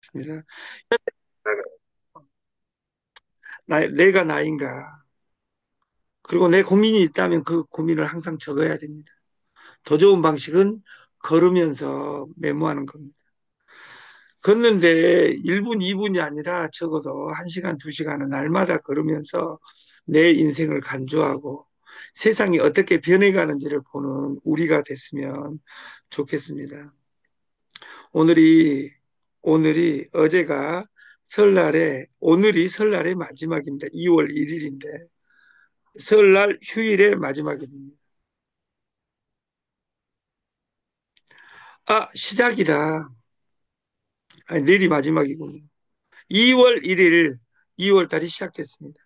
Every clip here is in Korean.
있습니다. 내가 나인가. 그리고 내 고민이 있다면 그 고민을 항상 적어야 됩니다. 더 좋은 방식은 걸으면서 메모하는 겁니다. 걷는데 1분, 2분이 아니라 적어도 1시간, 2시간은 날마다 걸으면서 내 인생을 간주하고 세상이 어떻게 변해가는지를 보는 우리가 됐으면 좋겠습니다. 오늘이, 어제가 오늘이 설날의 마지막입니다. 2월 1일인데, 설날 휴일의 마지막입니다. 아, 시작이다. 아니, 내일이 마지막이군요. 2월 1일, 2월 달이 시작됐습니다.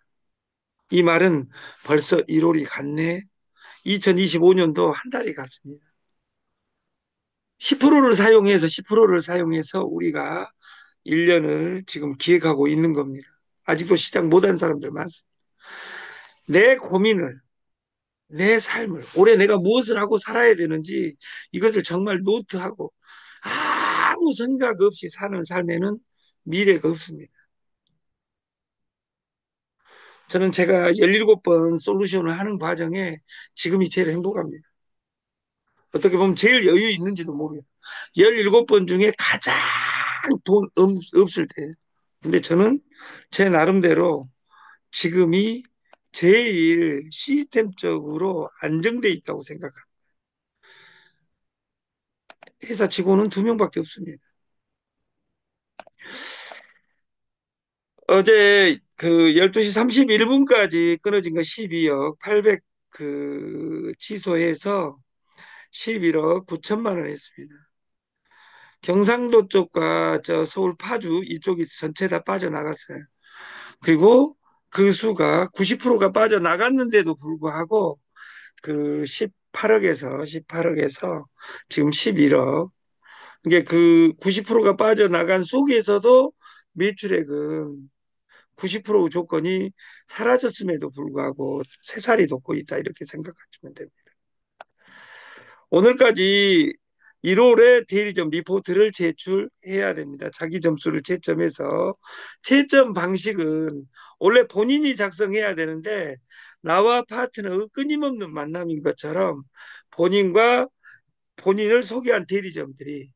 이 말은 벌써 1월이 갔네. 2025년도 한 달이 갔습니다. 10%를 사용해서 우리가 1년을 지금 기획하고 있는 겁니다. 아직도 시작 못한 사람들 많습니다. 내 고민을, 내 삶을, 올해 내가 무엇을 하고 살아야 되는지 이것을 정말 노트하고 아무 생각 없이 사는 삶에는 미래가 없습니다. 저는 제가 17번 솔루션을 하는 과정에 지금이 제일 행복합니다. 어떻게 보면 제일 여유 있는지도 모르겠어요. 17번 중에 가장 돈 없을 때. 근데 저는 제 나름대로 지금이 제일 시스템적으로 안정돼 있다고 생각합니다. 회사 직원은 2명밖에 없습니다. 어제 그 12시 31분까지 끊어진 거 12억 800 그 취소해서 11억 9천만 원 했습니다. 경상도 쪽과 저 서울 파주 이쪽이 전체 다 빠져나갔어요. 그리고 그 수가 90%가 빠져나갔는데도 불구하고 그 18억에서 지금 11억. 이게 그 90%가 빠져나간 속에서도 매출액은 90% 조건이 사라졌음에도 불구하고 새살이 돋고 있다 이렇게 생각하시면 됩니다. 오늘까지 1월에 대리점 리포트를 제출해야 됩니다. 자기 점수를 채점해서 채점 방식은 원래 본인이 작성해야 되는데 나와 파트너의 끊임없는 만남인 것처럼 본인과 본인을 소개한 대리점들이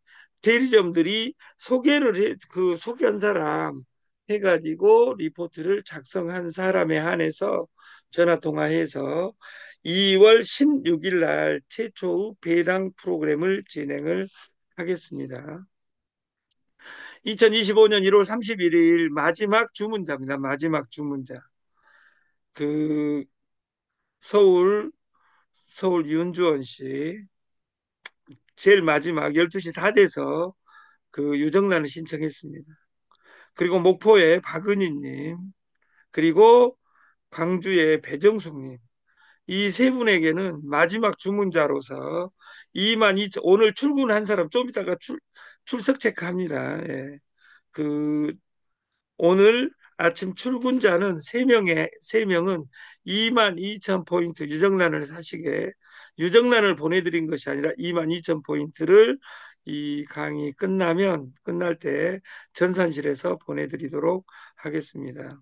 그 소개한 사람 해가지고 리포트를 작성한 사람에 한해서 전화 통화해서 2월 16일 날 최초의 배당 프로그램을 진행을 하겠습니다. 2025년 1월 31일 마지막 주문자입니다. 마지막 주문자. 그 서울 윤주원 씨 제일 마지막 12시 다 돼서 그 유정란을 신청했습니다. 그리고 목포의 박은희님, 그리고 광주의 배정숙님, 이 세 분에게는 마지막 주문자로서 2만 2천, 오늘 출근한 사람 좀 이따가 출석 체크합니다. 예. 그 오늘 아침 출근자는 세명은 2만 2천 포인트 유정란을 사시게 유정란을 보내드린 것이 아니라 2만 2천 포인트를 이 강의 끝날 때 전산실에서 보내드리도록 하겠습니다.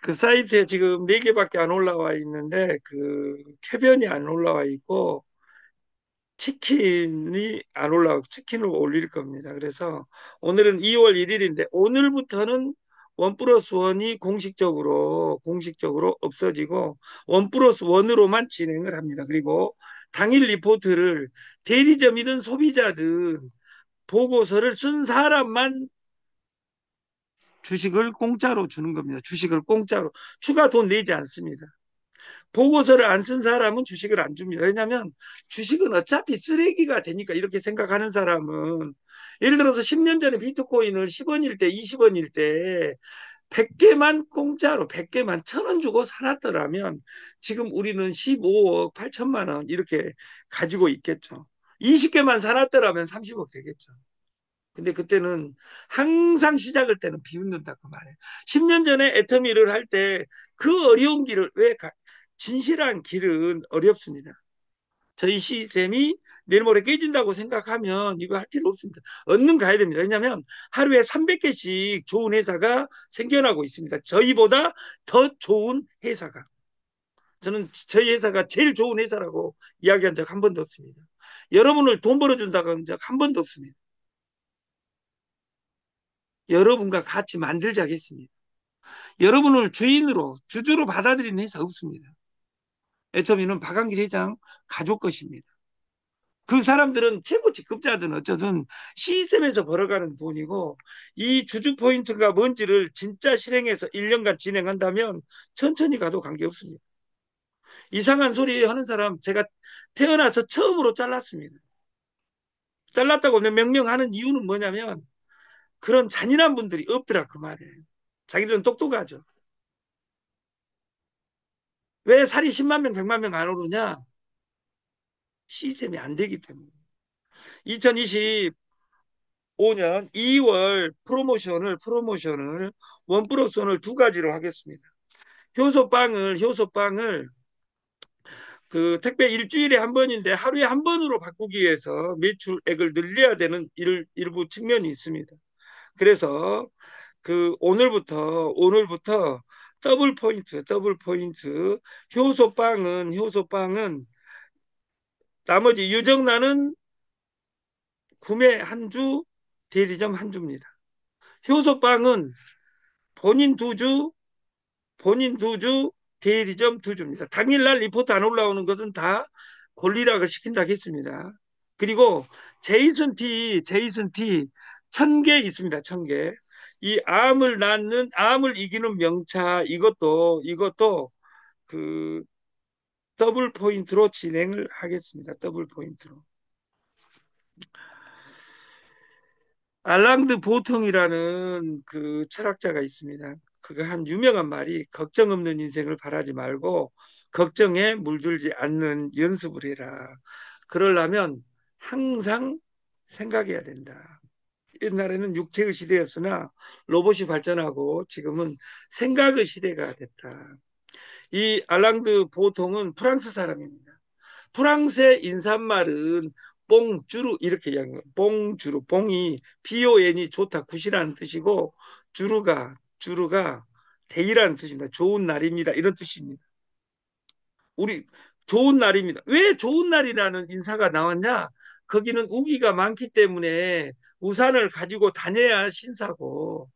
그 사이트에 지금 4개밖에 안 올라와 있는데 그 캐변이 안 올라와 있고 치킨을 올릴 겁니다. 그래서 오늘은 2월 1일인데 오늘부터는 원 플러스 원이 공식적으로 없어지고 원 플러스 원으로만 진행을 합니다. 그리고 당일 리포트를 대리점이든 소비자든 보고서를 쓴 사람만 주식을 공짜로 주는 겁니다. 주식을 공짜로 추가 돈 내지 않습니다. 보고서를 안 쓴 사람은 주식을 안 줍니다. 왜냐하면 주식은 어차피 쓰레기가 되니까 이렇게 생각하는 사람은 예를 들어서 10년 전에 비트코인을 10원일 때 20원일 때 100개만 공짜로 100개만 1,000원 주고 사놨더라면 지금 우리는 15억 8천만 원 이렇게 가지고 있겠죠. 20개만 사놨더라면 30억 되겠죠. 근데 그때는 항상 시작할 때는 비웃는다고 말해요. 10년 전에 애터미를 할 때 그 어려운 길을 왜 진실한 길은 어렵습니다. 저희 시스템이 내일 모레 깨진다고 생각하면 이거 할 필요 없습니다. 얼른 가야 됩니다. 왜냐하면 하루에 300개씩 좋은 회사가 생겨나고 있습니다. 저희보다 더 좋은 회사가. 저는 저희 회사가 제일 좋은 회사라고 이야기한 적 한 번도 없습니다. 여러분을 돈 벌어준다고 한 적 한 번도 없습니다. 여러분과 같이 만들자겠습니다. 여러분을 주인으로, 주주로 받아들이는 회사 없습니다. 애터미는 박한길 회장 가족 것입니다. 그 사람들은 최고 직급자든 어쩌든 시스템에서 벌어가는 돈이고 이 주주 포인트가 뭔지를 진짜 실행해서 1년간 진행한다면 천천히 가도 관계없습니다. 이상한 소리 하는 사람 제가 태어나서 처음으로 잘랐습니다. 잘랐다고 명명하는 이유는 뭐냐면 그런 잔인한 분들이 없더라 그 말이에요. 자기들은 똑똑하죠. 왜 살이 10만 명, 100만 명 안 오르냐? 시스템이 안 되기 때문에. 2025년 2월 프로모션을 원 플러스 원을 두 가지로 하겠습니다. 효소빵을 그 택배 일주일에 한 번인데 하루에 한 번으로 바꾸기 위해서 매출액을 늘려야 되는 일부 측면이 있습니다. 그래서 그 오늘부터 더블 포인트 효소빵은 나머지 유정란은 구매 한 주, 대리점 한 주입니다. 효소빵은 본인 두 주, 본인 두 주, 대리점 두 주입니다. 당일날 리포트 안 올라오는 것은 다 권리락을 시킨다고 했습니다. 그리고 제이슨 티 1,000개 있습니다. 1,000개. 이 암을 이기는 명차 이것도 그 더블 포인트로 진행을 하겠습니다. 더블 포인트로. 알랑드 보통이라는 그 철학자가 있습니다. 그가 한 유명한 말이 걱정 없는 인생을 바라지 말고 걱정에 물들지 않는 연습을 해라. 그러려면 항상 생각해야 된다. 옛날에는 육체의 시대였으나 로봇이 발전하고 지금은 생각의 시대가 됐다. 이 알랑드 보통은 프랑스 사람입니다. 프랑스의 인사말은 뽕주르 이렇게 이야기해요. 뽕주르 뽕이 bon이 좋다 굿이라는 뜻이고 주르가 데이라는 뜻입니다. 좋은 날입니다. 이런 뜻입니다. 우리 좋은 날입니다. 왜 좋은 날이라는 인사가 나왔냐? 거기는 우기가 많기 때문에 우산을 가지고 다녀야 신사고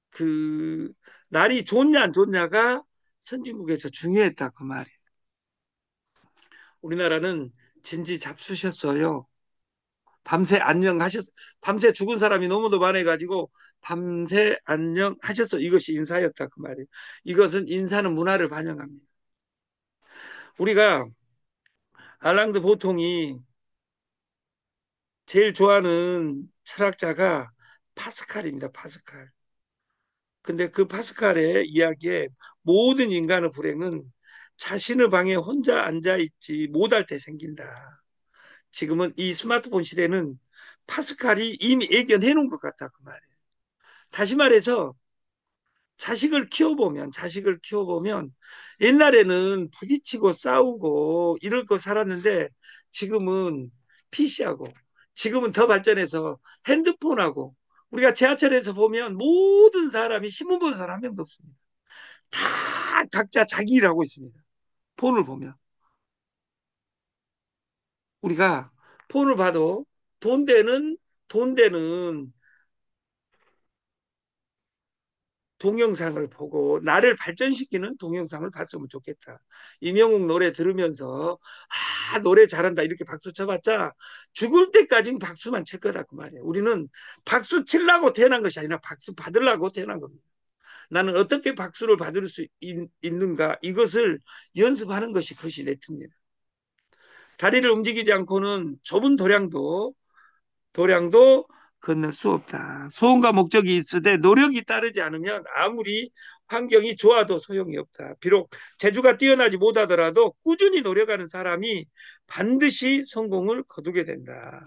그 날이 좋냐 안 좋냐가 선진국에서 중요했다 그 말이에요. 우리나라는 진지 잡수셨어요. 밤새 안녕하셨, 밤새 죽은 사람이 너무도 많아가지고 밤새 안녕하셨어. 이것이 인사였다 그 말이에요. 이것은 인사는 문화를 반영합니다. 우리가 알랑드 보통이 제일 좋아하는 철학자가 파스칼입니다. 파스칼. 근데 그 파스칼의 이야기에 모든 인간의 불행은 자신의 방에 혼자 앉아 있지 못할 때 생긴다. 지금은 이 스마트폰 시대는 파스칼이 이미 예견해 놓은 것 같다 그 말이에요. 다시 말해서 자식을 키워보면 옛날에는 부딪히고 싸우고 이럴 거 살았는데 지금은 PC하고 지금은 더 발전해서 핸드폰하고 우리가 지하철에서 보면 모든 사람이 신문 보는 사람 한 명도 없습니다. 다 각자 자기 일하고 있습니다. 폰을 보면 우리가 폰을 봐도 돈 되는 동영상을 보고 나를 발전시키는 동영상을 봤으면 좋겠다. 이명웅 노래 들으면서 노래 잘한다 이렇게 박수 쳐봤자 죽을 때까지 박수만 칠 거다 그 말이에요. 우리는 박수 치려고 태어난 것이 아니라 박수 받으려고 태어난 겁니다. 나는 어떻게 박수를 받을 수 있는가 이것을 연습하는 것이 그것이 네트입니다. 다리를 움직이지 않고는 좁은 도량도 건널 수 없다. 소원과 목적이 있으되 노력이 따르지 않으면 아무리 환경이 좋아도 소용이 없다. 비록 재주가 뛰어나지 못하더라도 꾸준히 노력하는 사람이 반드시 성공을 거두게 된다.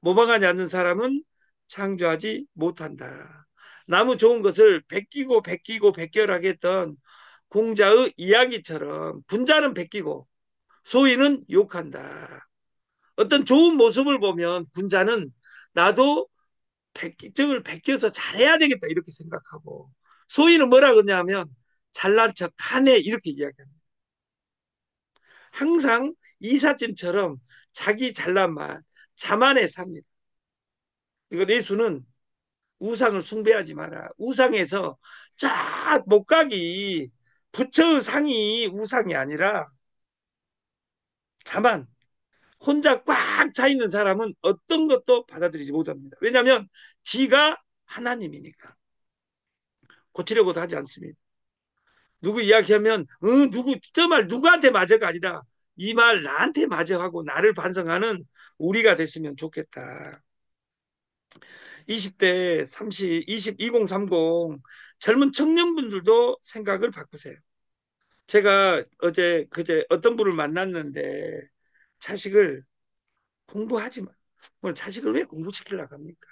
모방하지 않는 사람은 창조하지 못한다. 나무 좋은 것을 베끼고 베껴라게 했던 공자의 이야기처럼 분자는 베끼고 소인은 욕한다. 어떤 좋은 모습을 보면 군자는 나도 적을 베껴서 잘해야 되겠다 이렇게 생각하고, 소인은 뭐라 그러냐면 잘난 척 하네 이렇게 이야기합니다. 항상 이삿짐처럼 자기 잘난 말 자만해 삽니다. 이거 예수는 우상을 숭배하지 마라. 우상에서 쫙 목각이 부처의 상이 우상이 아니라 자만, 혼자 꽉 차 있는 사람은 어떤 것도 받아들이지 못합니다. 왜냐하면 지가 하나님이니까. 고치려고도 하지 않습니다. 누구 이야기하면 누구 저 말 누구한테 맞아가 아니라 이 말 나한테 맞아하고 나를 반성하는 우리가 됐으면 좋겠다. 20대 30, 2030 젊은 청년분들도 생각을 바꾸세요. 제가 어제 그제 어떤 분을 만났는데 자식을 공부하지 마. 뭘 자식을 왜 공부시키려고 합니까?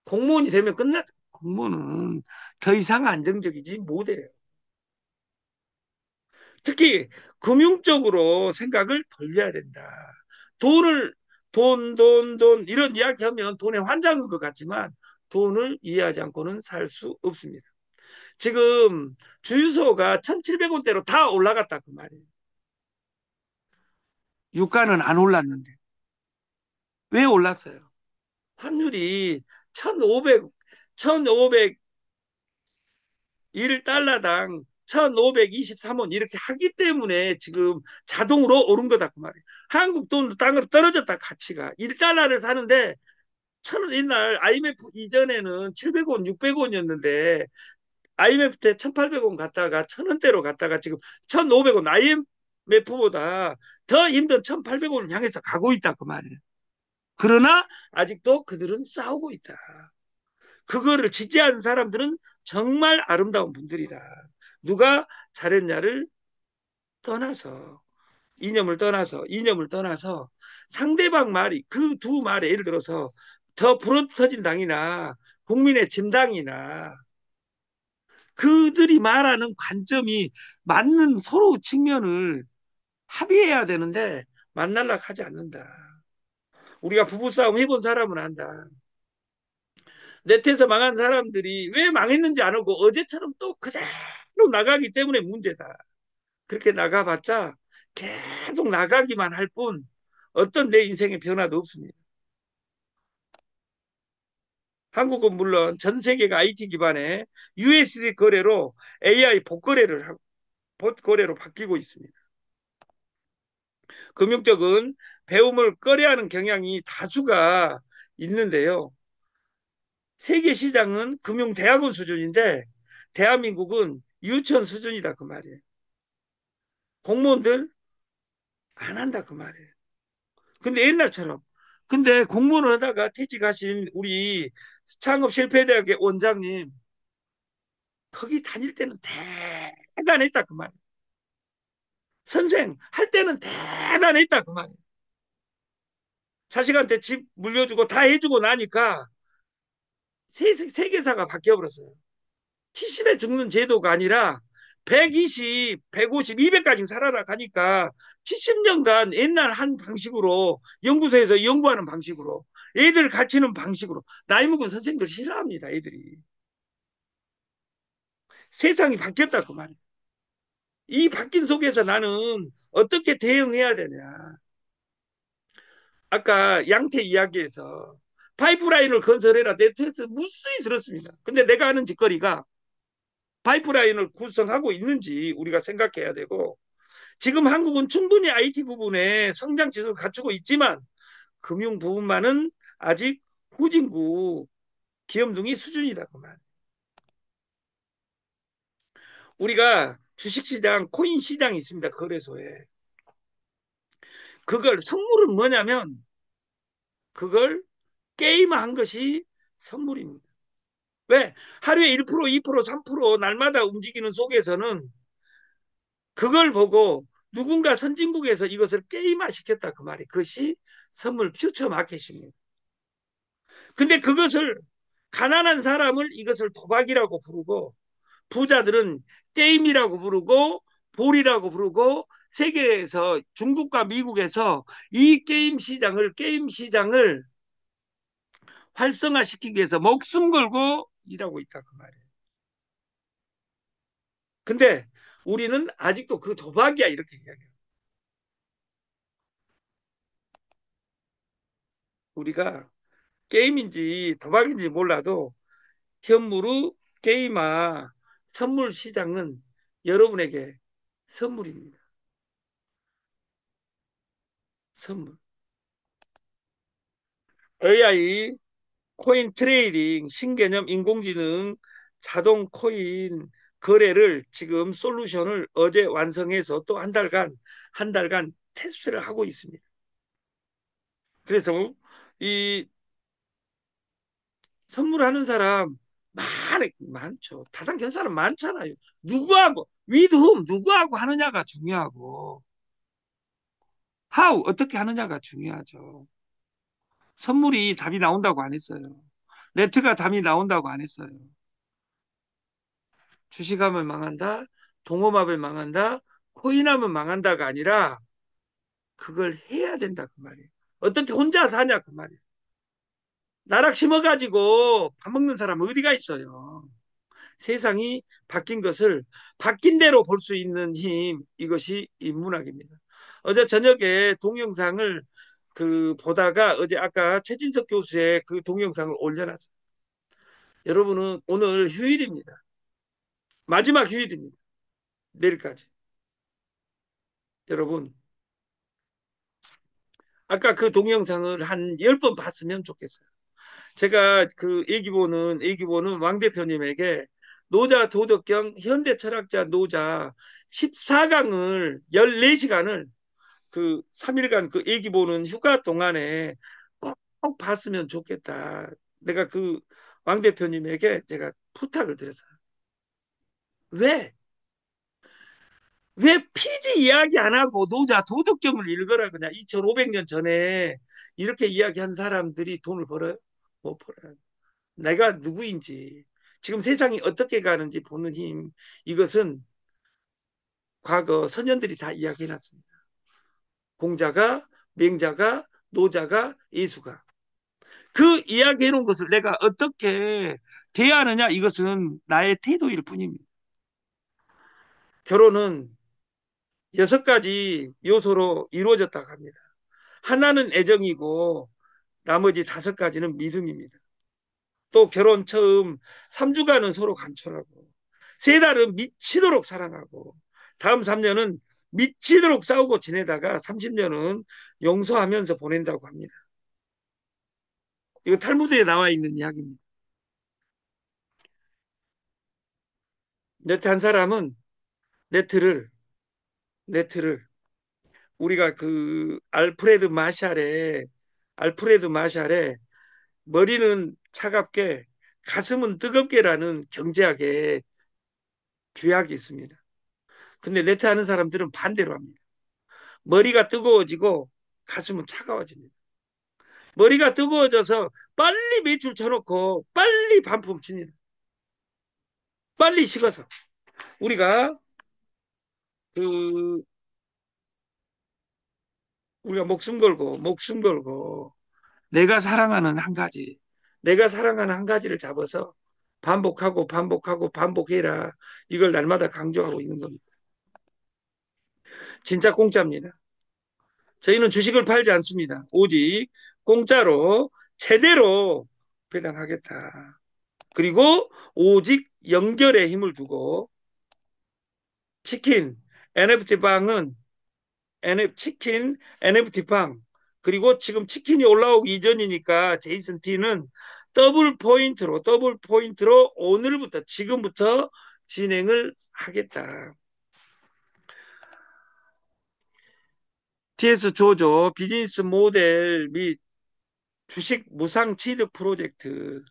공무원이 되면 끝났다. 공무원은 더 이상 안정적이지 못해요. 특히 금융적으로 생각을 돌려야 된다. 돈을 돈 이런 이야기하면 돈에 환장한 것 같지만 돈을 이해하지 않고는 살 수 없습니다. 지금 주유소가 1,700원대로 다 올라갔다 그 말이에요. 유가는 안 올랐는데 왜 올랐어요? 환율이 1,500 1,500 1달러당 1,523원 이렇게 하기 때문에 지금 자동으로 오른 거다 그 말이에요. 한국 돈으로 땅으로 떨어졌다 가치가. 1달러를 사는데 옛날 IMF 이전에는 700원, 600원이었는데 IMF 때 1,800원 갔다가 1,000원대로 갔다가 지금 1,500원 IMF보다 더 힘든 1,800원을 향해서 가고 있다 그 말이에요. 그러나 아직도 그들은 싸우고 있다. 그거를 지지하는 사람들은 정말 아름다운 분들이다. 누가 잘했냐를 떠나서 이념을 떠나서 상대방 말이 그 두 말에 예를 들어서 더 불어터진 당이나 국민의 진당이나 그들이 말하는 관점이 맞는 서로 측면을 합의해야 되는데 만날라 하지 않는다. 우리가 부부싸움 해본 사람은 안다. 네트에서 망한 사람들이 왜 망했는지 안 하고 어제처럼 또 그대로 나가기 때문에 문제다. 그렇게 나가봤자 계속 나가기만 할 뿐 어떤 내 인생의 변화도 없습니다. 한국은 물론 전 세계가 IT 기반의 USD 거래로 AI 복거래를 하고 복거래로 바뀌고 있습니다. 금융적은 배움을 꺼려하는 경향이 다수가 있는데요. 세계 시장은 금융대학원 수준인데 대한민국은 유치원 수준이다 그 말이에요. 공무원들 안 한다 그 말이에요. 근데 옛날처럼 근데 공무원을 하다가 퇴직하신 우리 창업 실패대학의 원장님 거기 다닐 때는 대단했다 그 말이에요. 선생 할 때는 대단했다 그 말이에요. 자식한테 집 물려주고 다 해주고 나니까 세계사가 바뀌어버렸어요. 70에 죽는 제도가 아니라 120, 150, 200까지 살아라 가니까 70년간 옛날 한 방식으로 연구소에서 연구하는 방식으로 애들 가르치는 방식으로 나이 먹은 선생님들 싫어합니다. 애들이. 세상이 바뀌었다 그 말이에요. 이 바뀐 속에서 나는 어떻게 대응해야 되냐. 아까 양태 이야기에서 파이프라인을 건설해라 네트에서 무수히 들었습니다. 근데 내가 하는 짓거리가 파이프라인을 구성하고 있는지 우리가 생각해야 되고 지금 한국은 충분히 IT 부분에 성장 지수를 갖추고 있지만 금융 부분만은 아직 후진국 귀염둥이 수준이다 그 말. 우리가 주식시장, 코인 시장이 있습니다. 거래소에. 그걸 선물은 뭐냐면 그걸 게임한 것이 선물입니다. 왜? 하루에 1%, 2%, 3% 날마다 움직이는 속에서는 그걸 보고 누군가 선진국에서 이것을 게임화 시켰다 그 말이 그것이 선물 퓨처 마켓입니다. 근데 그것을 가난한 사람을 이것을 도박이라고 부르고 부자들은 게임이라고 부르고 볼이라고 부르고 세계에서 중국과 미국에서 이 게임 시장을 활성화시키기 위해서 목숨 걸고 일하고 있다 그 말이에요. 근데 우리는 아직도 그 도박이야 이렇게 이야기해요. 우리가 게임인지 도박인지 몰라도 현물의 게임화 선물 시장은 여러분에게 선물입니다. 선물. AI, 코인 트레이딩, 신개념 인공지능, 자동 코인 거래를 지금 솔루션을 어제 완성해서 또 한 달간 테스트를 하고 있습니다. 그래서 이 선물하는 사람 많죠. 다단계 사람 많잖아요. 누구하고 with whom 누구하고 하느냐가 중요하고 how 어떻게 하느냐가 중요하죠. 선물이 답이 나온다고 안 했어요. 네트가 답이 나온다고 안 했어요. 주식하면 망한다, 동업하면 망한다, 코인하면 망한다가 아니라 그걸 해야 된다 그 말이에요. 어떻게 혼자 사냐 그 말이에요. 나락 심어가지고 밥 먹는 사람 어디가 있어요. 세상이 바뀐 것을 바뀐 대로 볼 수 있는 힘, 이것이 인문학입니다. 어제 저녁에 동영상을 보다가 어제 아까 최진석 교수의 그 동영상을 올려놨어요. 여러분은 오늘 휴일입니다. 마지막 휴일입니다. 내일까지. 여러분, 아까 그 동영상을 한 10번 봤으면 좋겠어요. 제가 애기보는 왕 대표님에게 노자 도덕경 현대 철학자 노자 14강을 14시간을 그 3일간 그 애기 보는 휴가 동안에 꼭 봤으면 좋겠다. 내가 그 왕 대표님에게 제가 부탁을 드렸어요. 왜? 왜 피지 이야기 안 하고 노자 도덕경을 읽어라 그냥 2500년 전에 이렇게 이야기한 사람들이 돈을 벌어요? 못 벌어요. 내가 누구인지 지금 세상이 어떻게 가는지 보는 힘 이것은 과거 선현들이 다 이야기해놨습니다. 공자가 맹자가 노자가 예수가 그 이야기해놓은 것을 내가 어떻게 대하느냐 이것은 나의 태도일 뿐입니다. 결혼은 6가지 요소로 이루어졌다고 합니다. 하나는 애정이고 나머지 5가지는 믿음입니다. 또 결혼 처음 3주간은 서로 감출하고 3달은 미치도록 사랑하고 다음 3년은 미치도록 싸우고 지내다가 30년은 용서하면서 보낸다고 합니다. 이거 탈무드에 나와 있는 이야기입니다. 네트 한 사람은 네트를 네트를 우리가 그 알프레드 마샬의 머리는 차갑게 가슴은 뜨겁게라는 경제학의 규약이 있습니다. 근데 네트 하는 사람들은 반대로 합니다. 머리가 뜨거워지고 가슴은 차가워집니다. 머리가 뜨거워져서 빨리 매출 쳐놓고 빨리 반품 칩니다. 빨리 식어서 우리가 그 우리가 목숨 걸고 내가 사랑하는 한 가지를 잡아서 반복하고 반복하고 반복해라. 이걸 날마다 강조하고 있는 겁니다. 진짜 공짜입니다. 저희는 주식을 팔지 않습니다. 오직 공짜로 제대로 배당하겠다. 그리고 오직 연결에 힘을 두고 치킨, NFT방은 치킨, NFT방 그리고 지금 치킨이 올라오기 이전이니까 제이슨 T는 더블 포인트로 오늘부터 지금부터 진행을 하겠다. TS 조조 비즈니스 모델 및 주식 무상 취득 프로젝트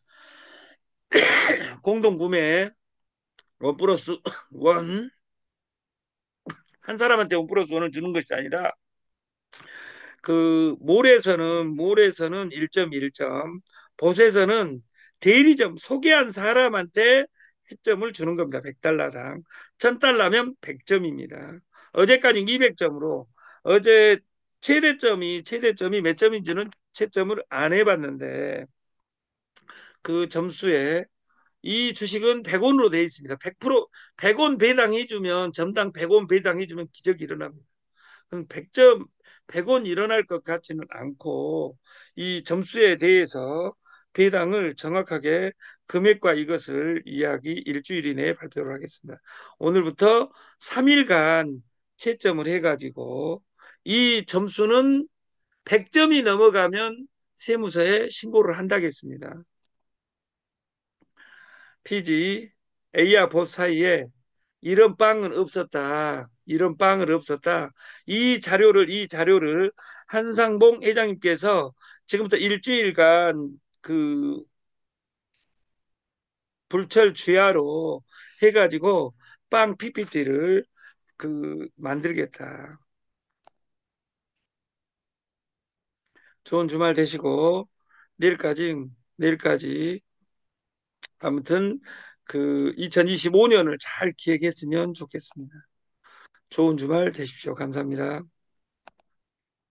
공동구매 원 플러스 원 한 사람한테 원 플러스 원을 주는 것이 아니라 그 몰에서는 1.1점, 보세서는 대리점 소개한 사람한테 혜점을 주는 겁니다. $100당. $1000면 100점입니다. 어제까지 200점으로 어제 최대점이 몇 점인지는 채점을 안 해봤는데 그 점수에 이 주식은 100원으로 되어 있습니다. 100% 100원 배당해주면 점당 100원 배당해주면 기적이 일어납니다. 그럼 100점 100원 일어날 것 같지는 않고 이 점수에 대해서 배당을 정확하게 금액과 이것을 이야기 일주일 이내에 발표를 하겠습니다. 오늘부터 3일간 채점을 해가지고 이 점수는 100점이 넘어가면 세무서에 신고를 한다겠습니다. 피지 A와 보 사이에 이런 빵은 없었다. 이런 빵은 없었다. 이 자료를 한상봉 회장님께서 지금부터 일주일간 그 불철 주야로 해가지고 빵 PPT를 만들겠다. 좋은 주말 되시고 내일까지 아무튼 2025년을 잘 기획했으면 좋겠습니다. 좋은 주말 되십시오. 감사합니다.